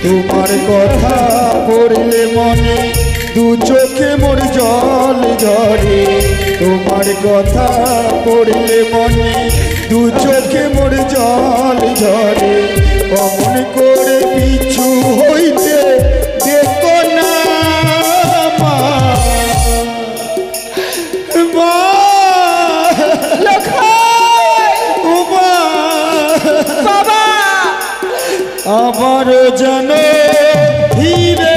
তোমার কথা পড়লে মনে দু চোখে মোর জল ঝরে। তোমার কথা পড়লে মনে দু চোখে মোর জল ঝরে। অমন করে পিছু হইতে দেখো না মা, মা বাবা আবার যেন ফিরে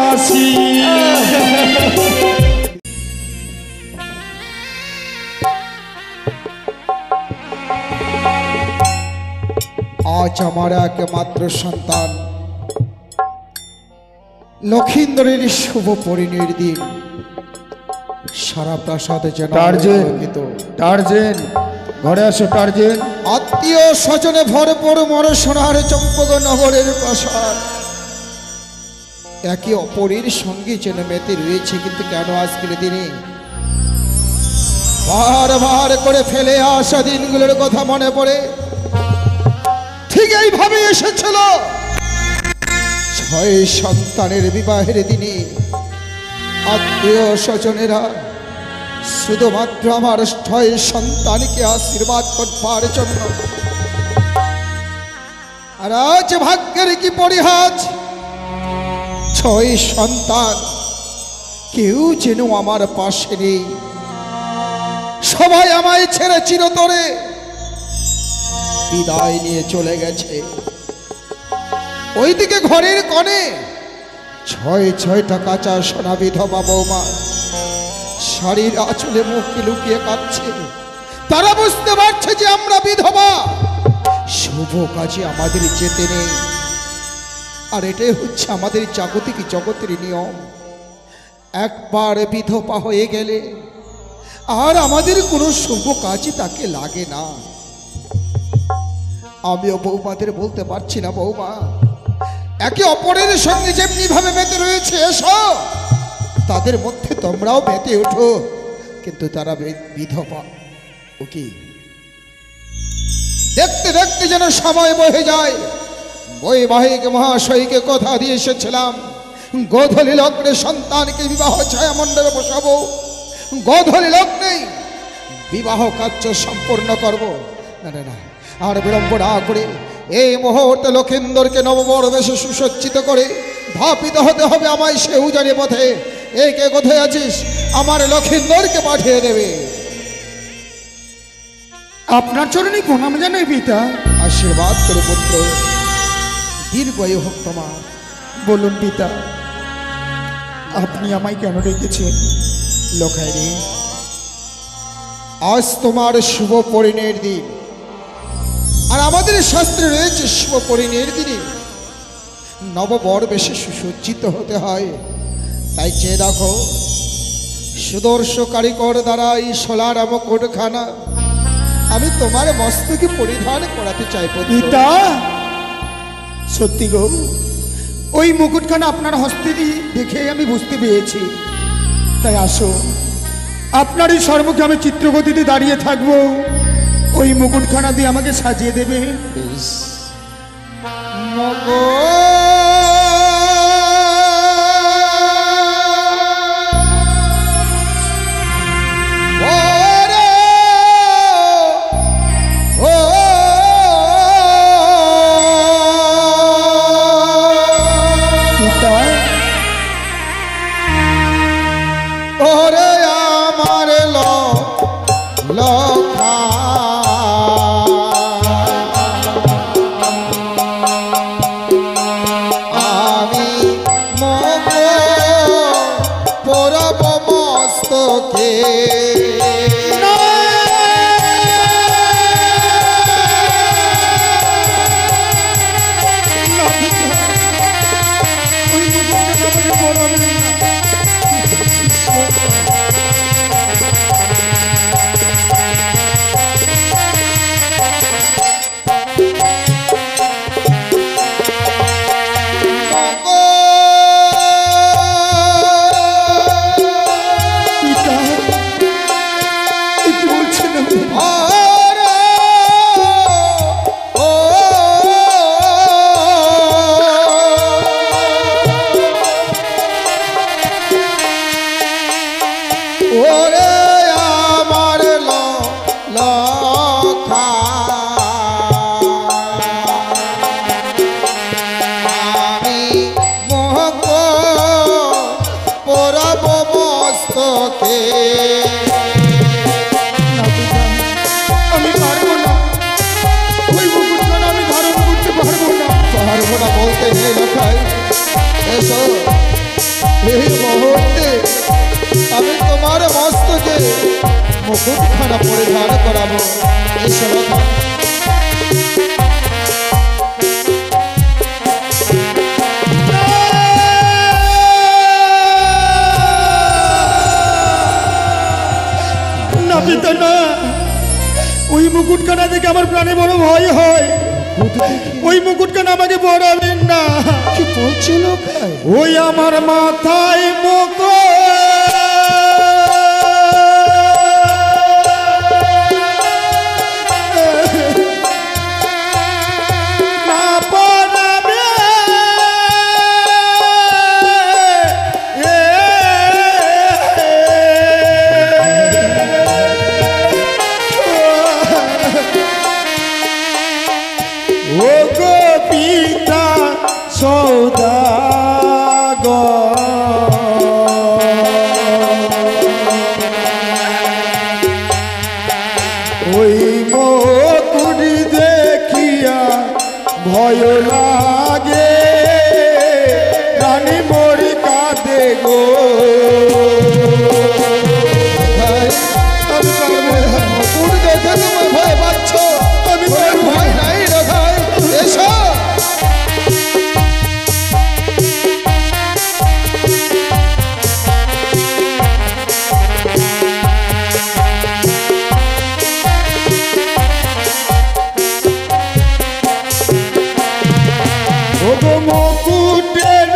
আসি। আজ আমার একমাত্র সন্তান লক্ষিন্দরের শুভ পরিণয়ের দিন। সারা প্রাসাদে যেন টার্জেন ঘরে আসো টার্জেন। আত্মীয় স্বজনে ভরপুর মরসোনার চম্পক নগরের প্রাসাদ একে অপরের সঙ্গে যেন মেতে রয়েছে। কিন্তু কেন আজকের দিনে বারবার করে ফেলে আসা দিনগুলোর কথা মনে পড়ে। ঠিক এইভাবে এসেছিল 6 সন্তানের বিবাহের দিনে আত্মীয় স্বজনেরা শুধুমাত্র আমার 6 সন্তানকে আশীর্বাদ করবার জন্য। আর আজ ভাগ্যের কি পরিহাস, 6 সন্তান কেউ যেন আমার পাশে নেই। সবাই আমায় ছেড়ে চিরতরে বিদায় নিয়ে চলে গেছে। ওইদিকে ঘরের কোণে 6টা কাঁচা সোনা বিধবা বৌমা শাড়ির আঁচলে মুখকে লুকিয়ে কাঁদছে। তারা বুঝতে পারছে যে আমরা বিধবা, শুভ কাজে আমাদের যেতে নেই। আর এটাই হচ্ছে আমাদের জাগতিক জগতের নিয়ম। একবার বিধবা হয়ে গেলে আর আমাদের কোনো শুভ কাজই তাকে লাগে না। আমিও বৌমাদের বলতে পারছি না, বৌমা একে অপরের সঙ্গে যেমনি ভাবে মেতে রয়েছে এসো, তাদের মধ্যে তোমরাও মেতে ওঠো। কিন্তু তারা বিধবা। ওকে দেখতে দেখতে যেন সময় বহে যায়। বৈবাহিক মহাশয়কে কথা দিয়ে এসেছিলাম গোধূলি লগ্নে সন্তানকে বিবাহ ছায়া মণ্ডপে বসাবো। গোধূলি লগ্নেই বিবাহ কার্য সম্পূর্ণ করব। না না না, আর বিলম্ব না করে এই মুহূর্তে লক্ষিন্দরকে নববর বেশে সুসজ্জিত করে ধাপিত হতে হবে আমায় সে উজানি পথে। এই কে কোথায় আছিস? আমার লক্ষিন্দরকে পাঠিয়ে দেবে। আপনার চরণে প্রণাম জানাই পিতা। আশীর্বাদ করে পুত্র, দীর্ঘায়ু হোক তোমার। বলুন পিতা, আপনি আমায় কেন ডেকেছেন? লোকাই রে, আজ তোমার শুভ পরিণয়ের দিন। আর আমাদের শাস্ত্রে রয়েছে শুভ পরিণয়ের দিনে নববর বেশে সুসজ্জিত হতে হয়। তাই চেয়ে দেখো, সুদর্শ কারিগর দ্বারা এই সোলার মুকুটখানা আমি তোমার মস্তকে পরিধান করাতে চাই পিতা। সত্যি গো, ওই মুকুটখানা আপনার হস্তে দেখে আমি বুঝতে পেরেছি। তাই আসো, আপনার এই সম্মুখে আমি চিত্রগতিতে দাঁড়িয়ে থাকবো। ওই মুকুটখানা দিয়ে আমাকে সাজিয়ে দেবে। হাতে নেই লখাই। এসো, এই মুহূর্তে আমি তোমার মস্তকে মুকুটখানা পরিধান করাবো। এসো লখাই। না পিতা না, ওই মুকুটখানা দেখে আমার প্রাণে বড় ভয় হয়। ওই মুকুটখানা আমাকে পরাবেন না। কি বলছো লখাই? ওই আমার মাথায় মুকুট না পরাবে, ও গো পিতা সৌদাগর, ওই মুকুট দেখিয়া ভয় লাগে, রানী মরি কাঁদে গো। আমি পারবো না। মুকুট দেখে তুমি ভয় পাচ্ছ, আমি ভয় নাই লখাই। এসো। ও গো মুকুটের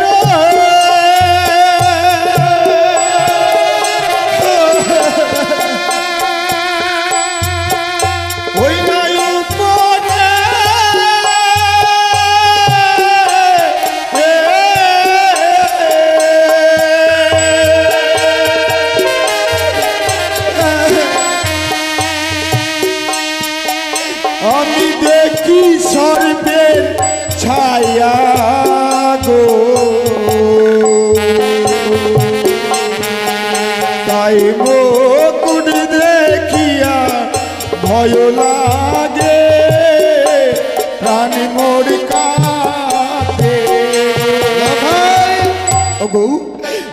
ওই নাই উপরে, আমি দেখি সর্বের ছায়া গো, তাই মুকুট দেখিয়া ভয় লাগে, প্রাণ মোর কাঁদে। ওগো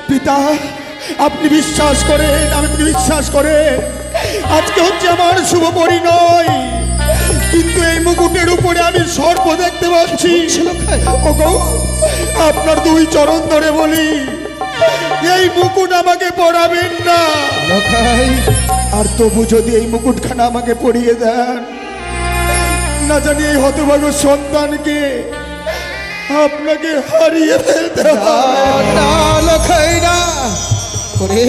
পিতা, আপনি বিশ্বাস করেন, আপনি বিশ্বাস করেন, আজকে হচ্ছে আমার শুভ পরিণয়, কিন্তু এই মুকুটের উপরে আমি সর্প দেখতে পাচ্ছি। ওগো, আপনার দুই চরণ ধরে বলি, এই মুকুট আমাকে পরাবেন না লখাই। আর তবু যদি এই মুকুটখানা আমাকে পরিয়ে দেন, না জানি এই হতভাগ্য সন্তানকে আপনাকে হারিয়ে ফেলতে হয়। না লখাই না। ওরে,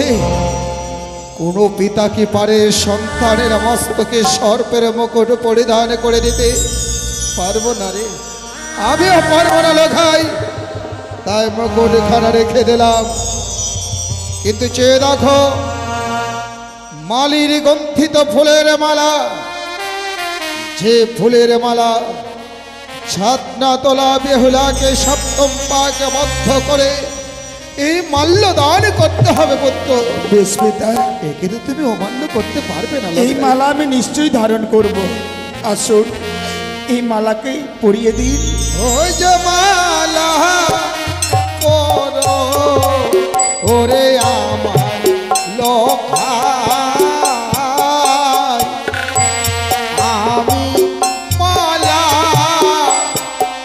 কোন পিতা কি পারে সন্তানের মস্তকে সর্পের মুকুট পরিধান করে দিতে? পারবো না রে, আমিও পারবো না লখাই। তাই মুকুটখানা রেখে দিলাম। কিন্তু চেয়ে দেখো, মালির গন্থিত ফুলের মালা, যে ফুলের মালা ছাতনা তোলা বেহুলাকে সপ্তম পাকে বদ্ধ করে এই মাল্য দান করতে হবে পুত্র। বেশ পিতা, একে তো তুমি অমান্য করতে পারবে না। এই মালা আমি নিশ্চয়ই ধারণ করব। আসুন, এই মালাকেই পরিয়ে দিন। ওই যে মালা পরো, ওরে আমার লখাই, আমি মালা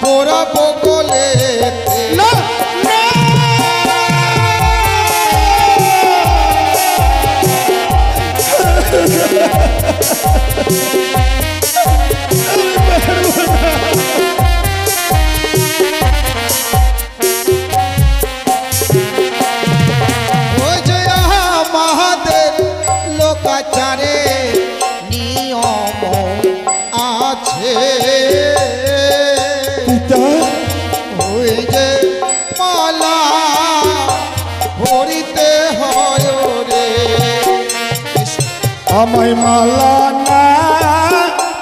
পরাবো গলেতে। না, ওই যে আমাদের লোকাচারে নিয়ম আছে, পিতা, ওই যে মালা ভরিতে হয় রে। আমায় মালা না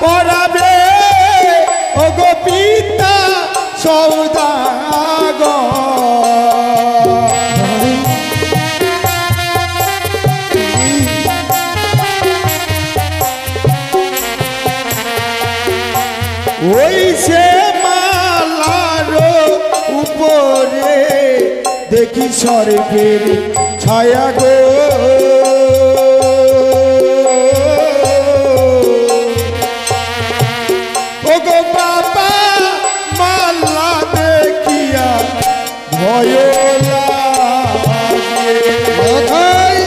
পরাবে, ওগো পিতা সৌদাগর, ওই সে মালার দেখি সর্পের ছায়া গো। ও গো বাবা মালা দেখিয়া ভয় লাগে। লখাই,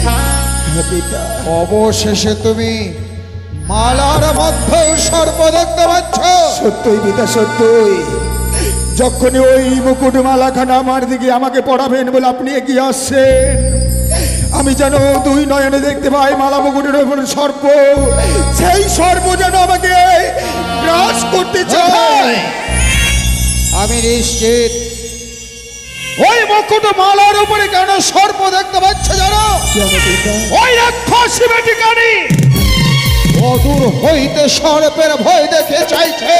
হ্যাঁ পিতা। অবশেষে তুমি মালার মধ্যে সর্প দেখতে পাচ্ছ? সত্যই পিতা সত্যই। যখনই ওই মুকুটমালাখানা আমার দিকে আমাকে পড়াবেন বলে আপনি এগিয়ে আসছেন, আমি যেন দুই নয়নে দেখতে পাই মালা মুকুটের উপর সর্প। সেই সর্প যেন আমাকে গ্রাস করতে চায়। আমি নিশ্চিত ওই মুকুট মালার উপরে কেন সর্প দেখতে পাচ্ছ জানো? কেন পিতা? ওই রাক্ষসী বেটিকানি অদূর হইতে সর্পের ভয় দেখে চাইছে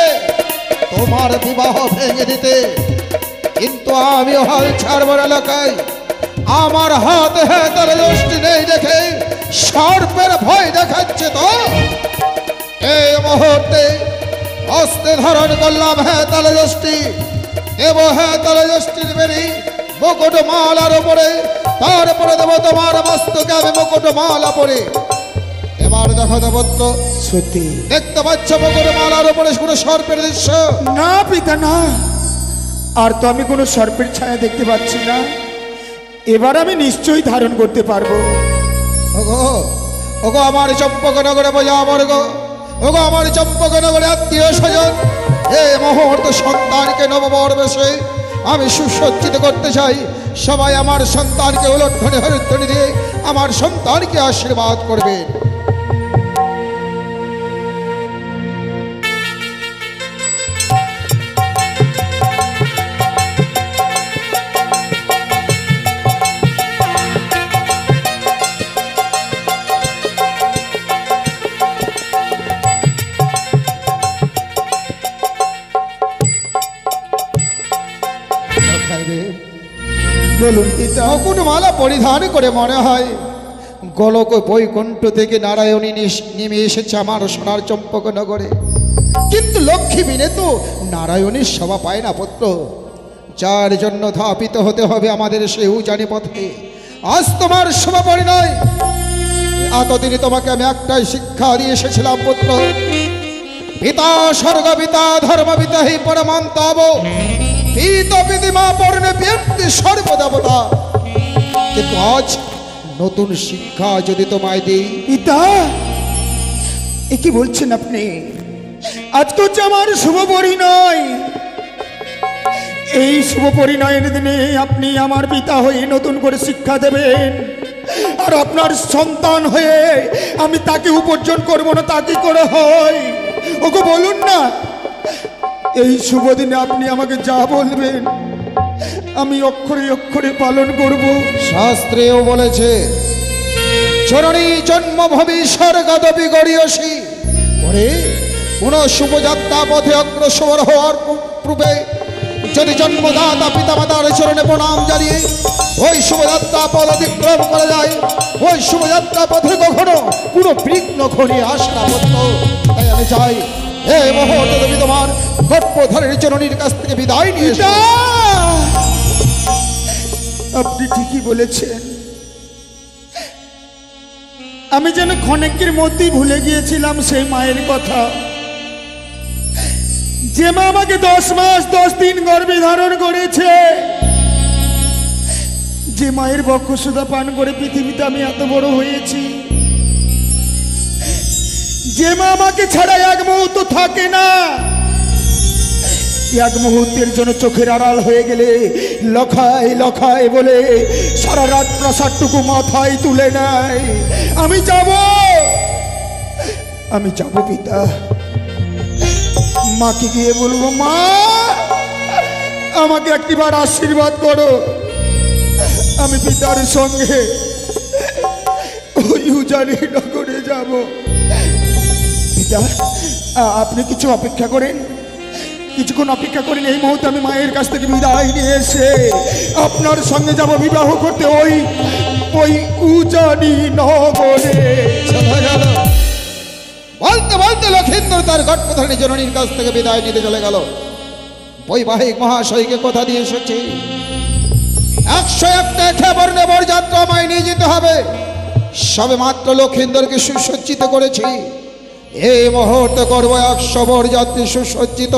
তোমার বিবাহ ভেঙে দিতে, কিন্তু আমি হাল ছাড়ব না এলাকায়। আমার হাতে তার দৃষ্টি নেই দেখে সর্পের ভয় দেখাচ্ছে তো এই মুহূর্তে হস্তে ধারণ করলাম তার দৃষ্টি দেব। তার দৃষ্টির বেরি মুকুট মালার উপরে, তারপরে দেব তোমার মস্তকে আমি মুকুট মালা পরে। এবার দেখো দেবত্ব, সত্যি দেখতে পাচ্ছ মুকুট মালার উপরে কোনো সর্পের দৃশ্য? না পিতা না, আর তো আমি কোনো সর্পের ছায়া দেখতে পাচ্ছি না। এবার আমি নিশ্চয়ই ধারণ করতে পারবো। ওগো ওগো আমার চম্পকনগরে বোঝা আমার গো, ওগো আমার চম্পকনগরে আত্মীয় স্বজন, এই মুহূর্ত সন্তানকে নববর বেশে আমি সুসজ্জিত করতে চাই। সবাই আমার সন্তানকে উলধ্বনি হরিধ্বনি দিয়ে আমার সন্তানকে আশীর্বাদ করবেন। বলুন পিতা। মুকুটমালা পরিধান করে মনে হয় গোলক বৈকুণ্ঠ থেকে নারায়ণী নেমে এসেছে আমার সোনার চম্পকনগরে। কিন্তু লক্ষ্মী বিনে তো নারায়ণীর শোভা পায় না পুত্র, যার জন্য ধাপিত হতে হবে আমাদের সেই উজানি পথে। আজ তোমার শোভা পরিণয়, এতদিনে তোমাকে আমি একটাই শিক্ষা দিয়ে এসেছিলাম পুত্র, পিতা স্বর্গ পিতা ধর্ম পিতা হি পরমান্তব পিত পিতিমা পর্ণে ব্যক্তি সর্বদেবতা। কিন্তু আজ নতুন শিক্ষা যদি তোমায় দিই। পিতা এ কি বলছেন আপনি? আজকে হচ্ছে আমার শুভ পরিণয়। এই শুভ পরিণয়ের দিনে আপনি আমার পিতা হয়ে নতুন করে শিক্ষা দেবেন, আর আপনার সন্তান হয়ে আমি তাকে উপার্জন করবো না, তা কি করে হয়? ওকে বলুন না, এই শুভ দিনে আপনি আমাকে যা বলবেন আমি অক্ষরে অক্ষরে পালন করব। শাস্ত্রেও বলেছে চরণী জন্মভূমি স্বর্গদপি গড়িয়সী। ওরে কোন শুভযাত্রা পথে অগ্রসর হওয়ার পূর্বে যদি জন্মদাতা পিতামাতার চরণে প্রণাম জানিয়ে ওই শুভযাত্রা পথ অতিক্রম করা যায়, ওই শুভযাত্রা পথে কখনো পুরো বিঘ্ন ঘনিয়ে আসে না পুত্র। তাই আমি চাই এই মুহূর্তে তুমি তোমার গর্ভধারীর চরণীর কাছ থেকে বিদায় নিয়ে এসো। আপনি ঠিকই বলেছেন। আমি যেন ক্ষণেকের মধ্যেই ভুলে গিয়েছিলাম সেই মায়ের কথা, যে মা আমাকে 10 মাস 10 দিন গর্ভে ধারণ করেছে, যে মায়ের বক্ষসুধা পান করে পৃথিবীতে আমি এত বড় হয়েছি, যে মা আমাকে ছাড়া এক মুহূর্ত থাকে না, এক মুহূর্তের জন্য চোখের আড়াল হয়ে গেলে লখায় লখায় বলে সারা রাত প্রাসাদটুকু মাথায় তুলে নেয়। আমি যাব পিতা। মাকে গিয়ে বলবো, মা আমাকে একটিবার আশীর্বাদ করো, আমি পিতার সঙ্গে ওই উজানি নগরে যাব। পিতা আপনি কিছু অপেক্ষা করেন, কিছুক্ষণ অপেক্ষা করেন। এই মুহূর্তে আমি মায়ের কাছ থেকে বিদায় নিয়ে এসে আপনার সঙ্গে যাব বিবাহ করতে ওই উজানি নগরে। বলতে বলতে লক্ষেন্দ্র তার গর্ভধারিণী জননীর কাছ থেকে বিদায় নিতে চলে গেল। বৈবাহিক মহাশয়কে কথা দিয়ে এসেছে 101টা খেবর্ণে বরযাত্রা আমায় নিয়ে যেতে হবে। সবে মাত্র লক্ষিন্দরকে সুসজ্জিত করেছি, এই মুহূর্তে করবো 100 বরযাত্রী সুসজ্জিত।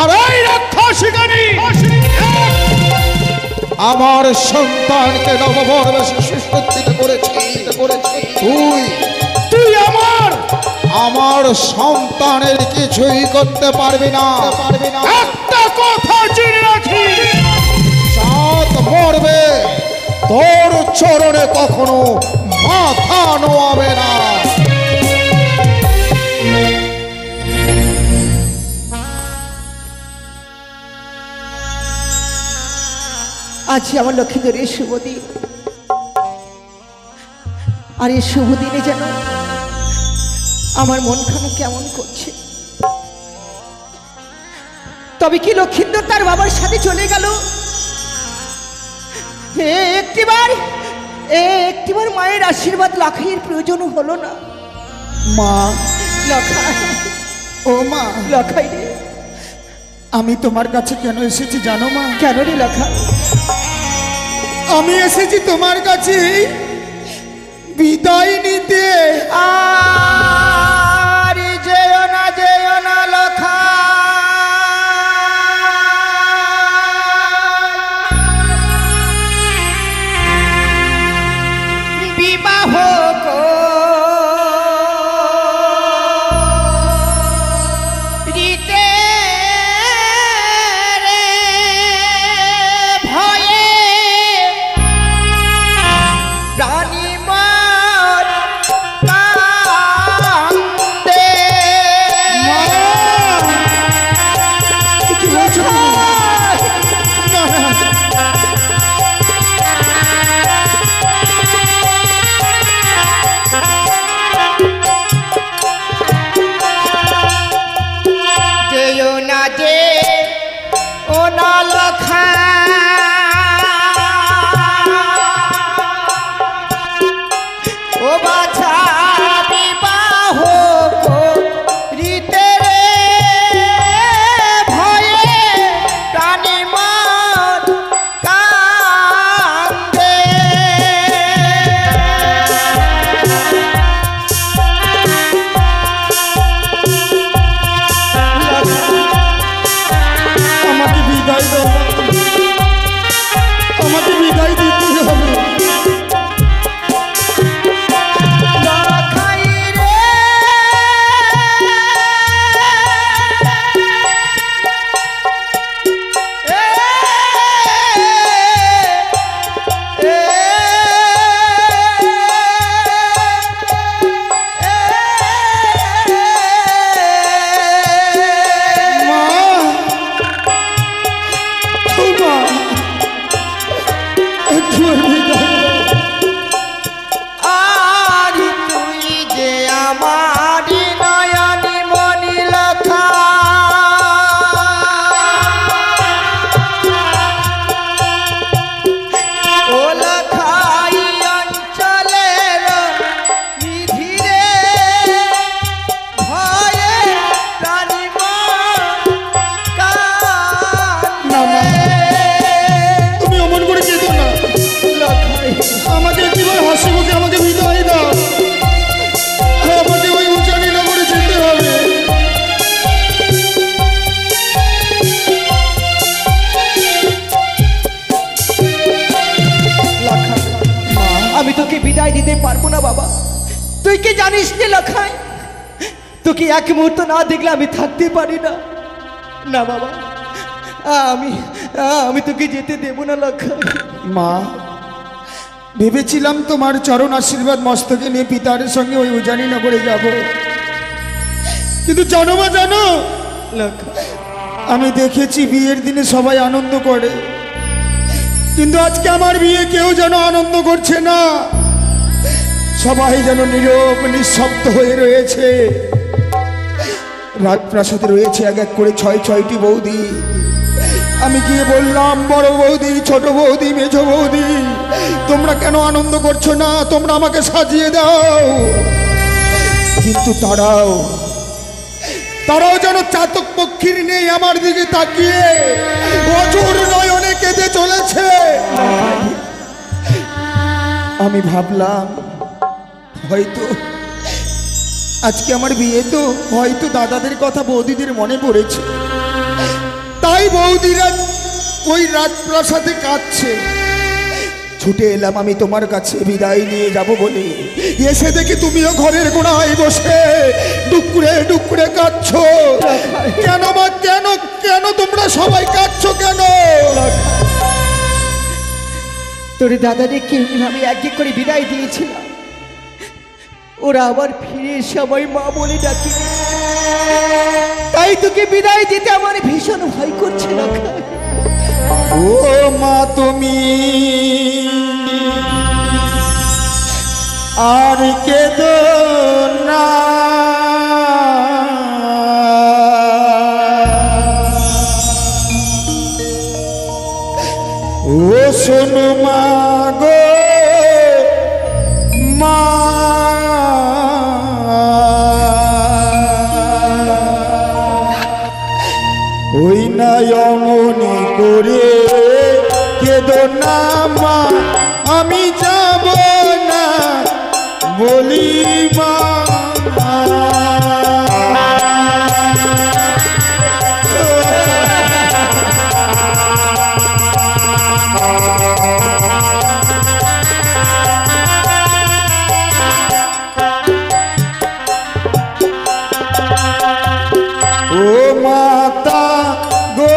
আর এই রাক্ষসিকানি আমার সন্তানকে নববর্ষে সুসজ্জিত করেছি। তুই আমার সন্তানের কিছুই করতে পারবি না। একটা কথা জেনে রাখিস, চাঁদ মরবে, তোর চরণে কখনো মাথা নোয়াবে না। আজ আমার লক্ষ্মীদের শুভ দিন, আর এই শুভ দিনে যেন আমার মনখানা কেমন করছে। তবে কি লক্ষিন্দর তার বাবার সাথে চলে গেল? একটিবার মায়ের আশীর্বাদ লাখাইয়ের প্রয়োজন হলো না। মা, লাখাই, ও মা, লাখাই রে, আমি তোমার কাছে কেন এসেছি জানো মা? কেন রে লাখাই? আমি এসেছি তোমার কাছে বিদায় নিতে। আর যেও না লাখাই, বিবাহ করিতে ভয়ে প্রাণী মর কান্দে। কি বলছো তুমি? না, না, যেও না যে ও না লাখাই, ও বাছা বিবাহ করিতে রে ভয়ে প্রাণী মন কান্দে। আমাকে বিদায় দাও, আমাকে বিদায় দিতে হবে। লাখাই রে, মা, ও মা, একবার বিদায় দাও। আর তুই যে আমার নয়নি মনি লাখা, ও লাখাই অঞ্চলের নিধিরে ভয়ে প্রাণী মন না, মা, কান্দে। তুমি অমন করে যেতো না। লাখাই, আমাকে একবার হাসি মুখে আমাকে বিদায় দাও। আমাকে ওই উচ্চারণ করে যেতে হবে। লাখাই, আমি তোকে বিদায় দিতে পারবো না বাবা। তুই কি জানিস রে লাখাই, তোকে এক মুহূর্ত না দেখলে আমি থাকতে পারি না। না বাবা, আমি তোকে যেতে দেব না লাখাই। মা, ভেবেছিলাম তোমার চরণ আশীর্বাদ মস্তকে নিয়ে পিতার সঙ্গে ওই উজানি নগরে যাব, কিন্তু জানো মা, জানো লাখাই, আমি দেখেছি বিয়ের দিনে সবাই আনন্দ করে, কিন্তু আজকে আমার বিয়ে কেউ যেন আনন্দ করছে না। সবাই যেন নীরব নিঃশব্দ হয়ে রয়েছে। রাজপ্রাসাদে রয়েছে এক এক করে 6-6টি বৌদি। আমি গিয়ে বললাম, বড় বৌদি, ছোট বৌদি, মেজ বৌদি, তোমরা কেন আনন্দ করছো না? তোমরা আমাকে সাজিয়ে দাও। কিন্তু তারাও যেন চাতক পক্ষীর নেই আমার দিকে তাকিয়ে অজর নয়নে কেঁদে চলেছে। আমি ভাবলাম হয়তো আজকে আমার বিয়ে, তো হয়তো দাদাদের কথা বৌদিদের মনে পড়েছে, তাই বৌদিরা ওই রাজপ্রাসাদে কাঁদছে। ছুটে এলাম আমি তোমার কাছে বিদায় নিয়ে যাব বলে, এসে দেখি তুমিও ঘরের গোড়ায় বসে ডুকরে ডুকরে কাঁদছো। কেন মা, কেন কেন তোমরা সবাই কাঁদছো কেন? তোর দাদাদেরকে এইভাবে এক এক করে বিদায় দিয়েছিলাম, ওরা আবার ফিরে এসে আমায় মা বলে ডাকি, তাই তোকে বিদায় দিতে আমার ভীষণ ভয় করছে না। ও মা তুমি আর কেঁদো না, ও শোনো মা গো মা, ওই নয়মনি করে কেঁদো না মা, আমি যাব না বলি মা। ও মাতা গো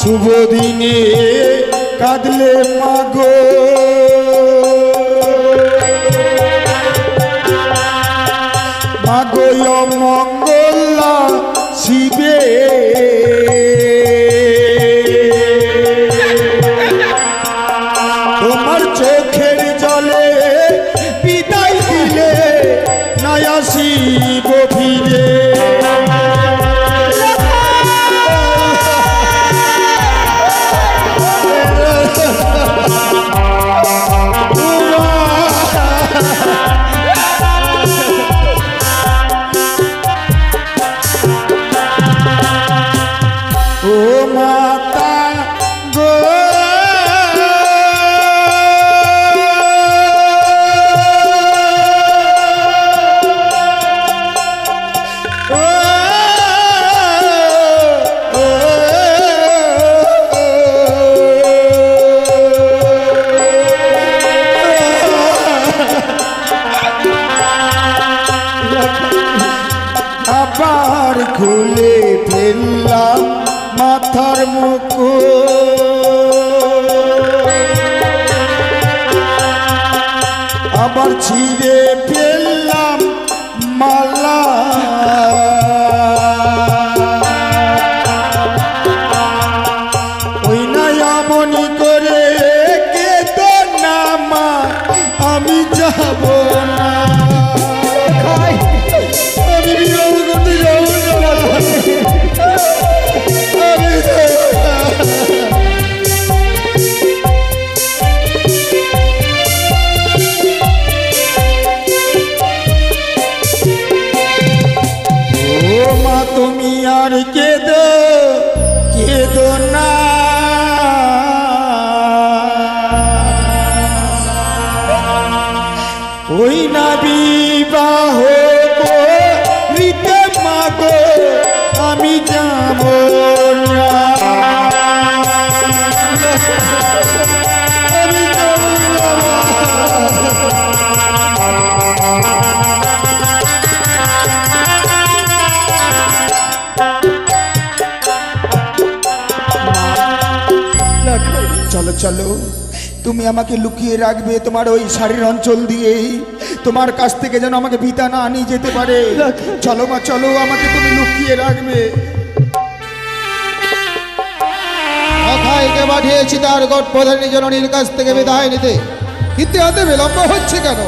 শুভ দিনে কাঁদলে মাগো, মাগো মঙ্গলা শিবে, তোমার চোখের জলে বিদায় দিলে নয়া শিব ফিরে। ও মাতা গো আবার খুলে ফেললাম মাথার মুকুট, আবার ছিঁড়ে ফেললাম মালা, ওই নয়মনি করে কেঁদো না মা, আমি যাব না, আমি বিবাহ করতে যাব না, আমি ও মা তুমি আর কেঁদো কেঁদো না, ওই না বিবাহ করিতে মাগো, আমি যাব না, আমি যাব না। চলো চলো, তুমি আমাকে লুকিয়ে রাখবে তোমার ওই শাড়ির অঞ্চল দিয়েই, তোমার কাছ থেকে যেন আমাকে পিতা না নিয়ে যেতে পারে। চলো মা চলো, আমাকে তুমি লুকিয়ে রাখবে। কথাইকে পাঠিয়েছি তার গর্ভধারিণী জননীর কাছ থেকে বিদায় নিতে, কিন্তু এতে বিলম্ব হচ্ছে কেন?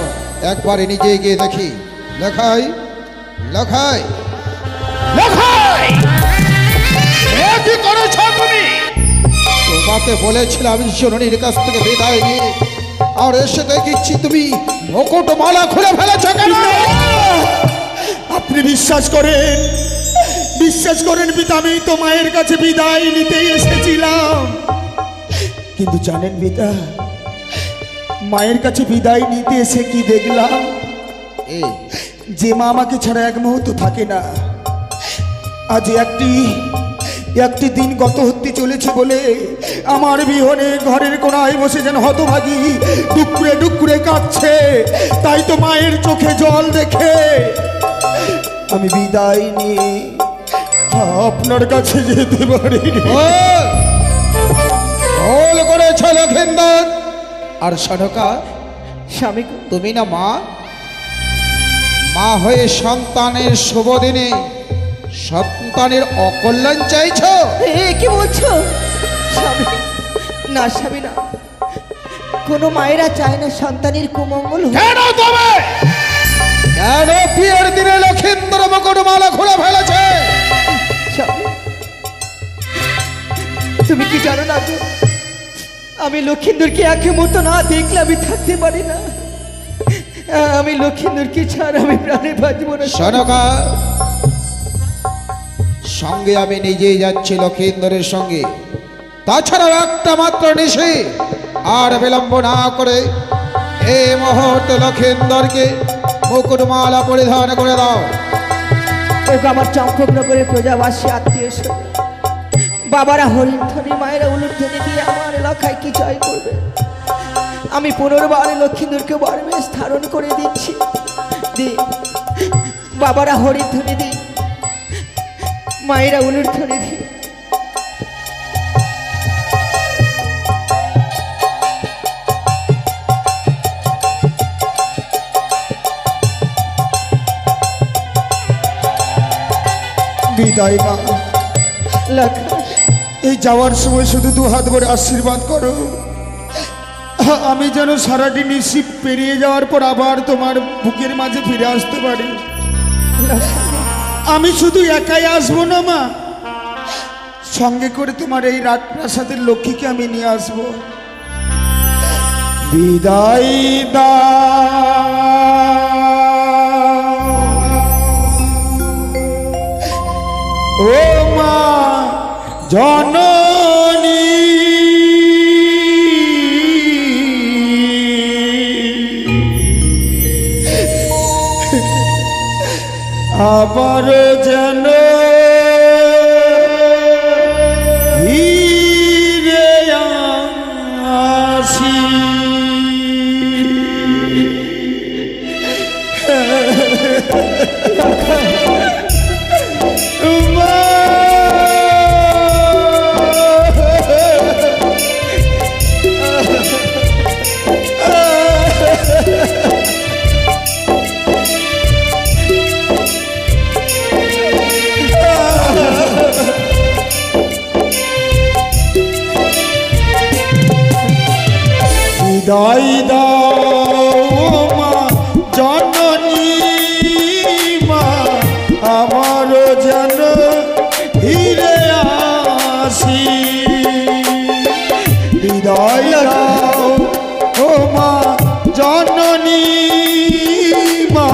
একবারে নিজে গিয়ে দেখি। দেখাই লখাই লখাই এ কি করেছ তুমি? তোমাকে বলেছিলাম ঈশ্বরীর কাছ থেকে বিদায় নিয়ে, আর এসে দেখছি তুমি মুকুটমালা খুলে ফেলেছ কেন? আপনি বিশ্বাস করেন পিতা, আমি তো মায়ের কাছে বিদায় নিতে এসেছিলাম, কিন্তু জানেন পিতা, মায়ের কাছে বিদায় নিতে এসে কি দেখলাম, এই যে মা আমাকে ছাড়া এক মুহূর্ত থাকে না, আজ একটি দিন গত হতে চলেছে বলে আমার বিহনে ঘরের কোণায় বসে যেন হতভাগী ডুকরে ডুকরে কাঁদছে। তাই তো মায়ের চোখে জল দেখে আমি বিদায় নিয়ে আপনার কাছে যেতে পারি। ভুল করেছ লক্ষিন্দর। আর সনকা, স্বামী গো, তুমি না মা হয়ে সন্তানের শুভ দিনে সন্তানের অকল্যাণ চাইছ? কি বলছো স্বামী? না স্বামী না, কোনো মায়েরা চায় না সন্তানের কুমঙ্গল হোক। কেন তবে? কেন বিয়ের দিনে লক্ষিন্দর মুকুটমালা খুলে ফেলেছে? স্বামী, তুমি কি জানো না গো, আমি লক্ষিন্দরকে এক মুহূর্ত না দেখলে আমি থাকতে পারি না। আমি লক্ষিন্দরকে ছাড়া আমি প্রাণে বাঁচব না। সনকা, সঙ্গে আমি নিজেই যাচ্ছি লক্ষিন্দরের সঙ্গে। তাছাড়াও একটা মাত্র নিশি, আর বিলম্ব না করে এই মুহূর্তে লক্ষিন্দরকে মুকুটমালা পরিধান করে দাও। ওকে আমার চম্পকনগরের প্রজাবাসী আত্মীয় স্বজন বাবারা হরিণধ্বনি, মায়েরা উলুধ্বনি দিয়ে আমার এলাকায় কি জয় করবে। আমি পুনর্বার লক্ষিন্দরকে বরবেশ ধারণ করে দিচ্ছি। দি বাবারা হরিধ্বনি দি, মায়েরা উলুধ্বনি দি। বিদায় মা, লক্ষণ, এই যাওয়ার সময় শুধু দু হাত ভরে আশীর্বাদ করো, আমি যেন সারাটি নিশি পেরিয়ে যাওয়ার পর আবার তোমার বুকের মাঝে ফিরে আসতে পারি। আমি শুধু একাই আসবো না মা, সঙ্গে করে তোমার এই রাজপ্রাসাদের লক্ষ্মীকে আমি নিয়ে আসবো। বিদায় ও মা জননী, আবার যেন ফিরে আসি। বিদায় দাও মা জননী, মা আমার যেন ফিরে আসি। বিদায় দাও ও মা জননী, মা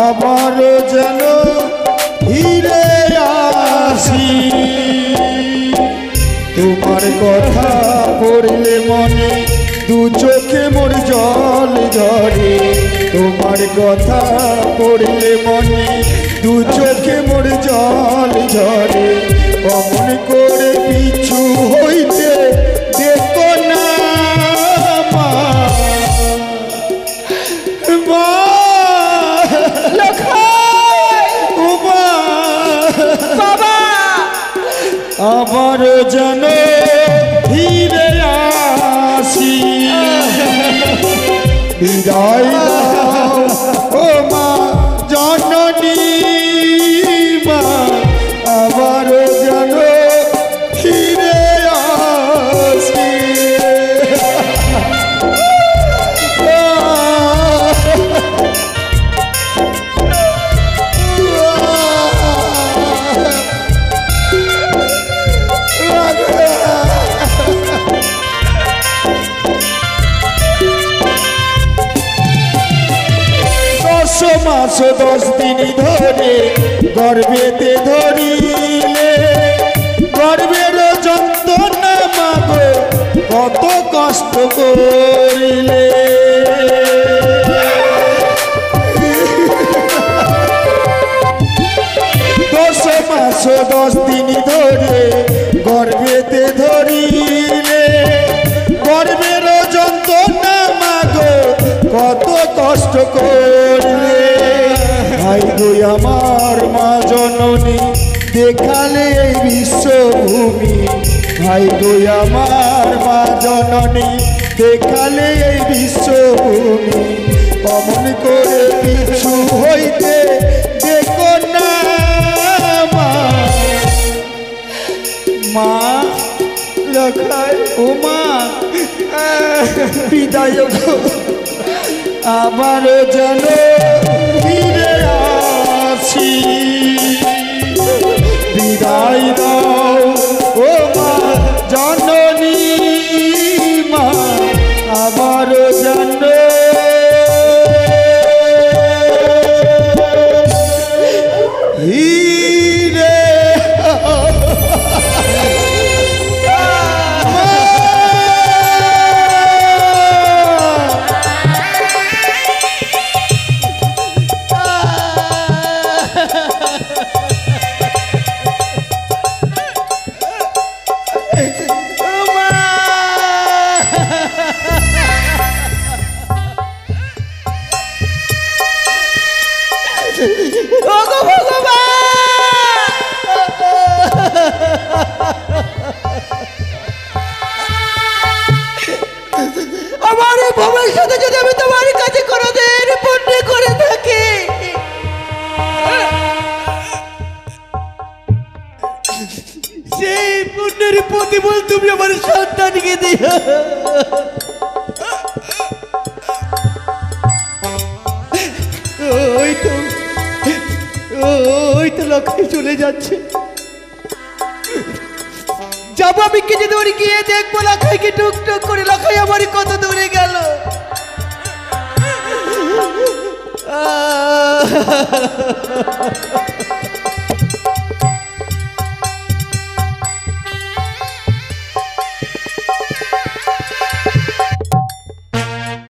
আমার যেন ফিরে আসি। তোমার কথা পড়লে মনে দু চোখে মোর জল ঝরে, তোমার কথা পড়লে মনে দু চোখে মোর জল ঝরে। অমন করে পিছু হইতে দেখো না মা, মা ও মা, বাবা আবার যেন ফিরে আসি। বিদায় দাও ও মা জননী, মা আবার যেন ফিরে আসি। মাস 10 দিন ধরে গর্ভেতে ধরিলে গর্ভের যন্ত্রণা মাগো কত কষ্ট করিলে 10 মাস 10 দিন ধরে গর্ভেতে ধরিলে গর্ভের যন্ত্রণা মাগো কত কষ্ট করলে ভাই গো আমার মা জননী দেখালে এই বিশ্বভূমি ভাই গো আমার মা জননী দেখালে এই বিশ্বভূমি অমন করে পিছু হইতে দেখো না মা মা রাখায় ও মা বিদায় গো আবার যেন ফিরে আসি বিদায় দাও ও মা জননী মা আবার যেন ফিরে আমার ভবিষ্যতে যদি আমি তোমার কাছে কোনোদিন পুণ্য করে থাকি সেই পুণ্যের প্রতিফল তুমি আমার সন্তানকে দিও ওই তো লক্ষ্যে চলে যাচ্ছে যাবো আমি কিছু দূর গিয়ে দেখবো লাখাইকে টুকটুক করে লাখাই আমারই কত দূরে গেল